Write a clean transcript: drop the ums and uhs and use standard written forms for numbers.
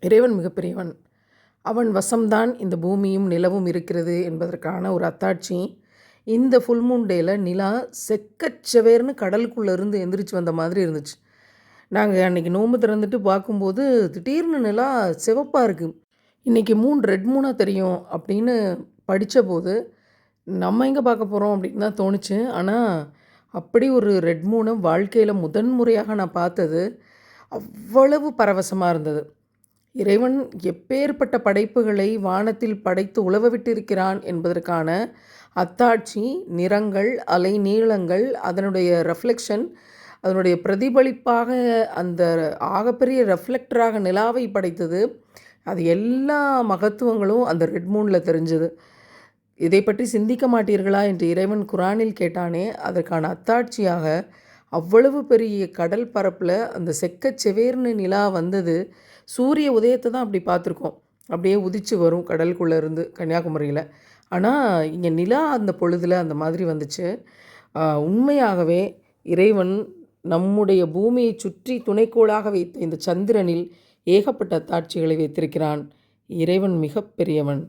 இறைவன் மிகப்பெரியவன். அவன் வசம்தான் இந்த பூமியும் நிலவும் இருக்கிறது என்பதற்கான ஒரு அத்தாட்சி இந்த ஃபுல் மூன் டேல நிலா செக்கச்செவேர்னு கடலுக்குள்ளே இருந்து எந்திரிச்சு வந்த மாதிரி இருந்துச்சு. நாங்கள் அன்றைக்கி நோன்பு திறந்துட்டு பார்க்கும்போது திடீர்னு நிலா சிவப்பாக இருக்குது. இன்றைக்கி மூன் ரெட் மூனாக தெரியும் அப்படின்னு படித்தபோது நம்ம எங்கே பார்க்க போகிறோம் அப்படின்னு தான் தோணுச்சு. ஆனால் அப்படி ஒரு ரெட் மூனை வாழ்க்கையில் முதன்முறையாக நான் பார்த்தது அவ்வளவு பரவசமாக இருந்தது. இறைவன் எப்பேற்பட்ட படைப்புகளை வானத்தில் படைத்து உலவ விட்டிருக்கிறான் என்பதற்கான அத்தாட்சி நிறங்கள், அலை நீளங்கள், அதனுடைய ரெஃப்ளெக்ஷன், அதனுடைய பிரதிபலிப்பாக அந்த ஆகப்பெரிய ரெஃப்ளெக்டராக நிலாவை படைத்தது. அது எல்லா மகத்துவங்களும் அந்த ரெட் மூனில் தெரிஞ்சது. இதை பற்றி சிந்திக்க மாட்டீர்களா என்று இறைவன் குரானில் கேட்டானே, அதற்கான அத்தாட்சியாக அவ்வளவு பெரிய கடல் பரப்பில் அந்த செக்கச்செவேர்னு நிலா வந்தது. சூரிய உதயத்தை தான் அப்படி பார்த்துருக்கோம். அப்படியே உதிச்சு வரும் கடலுக்குள்ளே இருந்து கன்னியாகுமரியில். ஆனால் இங்கே நிலா அந்த பொழுதில் அந்த மாதிரி வந்துச்சு. உண்மையாகவே இறைவன் நம்முடைய பூமியை சுற்றி துணைக்கோளாக வைத்த இந்த சந்திரனில் ஏகப்பட்ட அத்தாட்சிகளை வைத்திருக்கிறான். இறைவன் மிக பெரியவன்.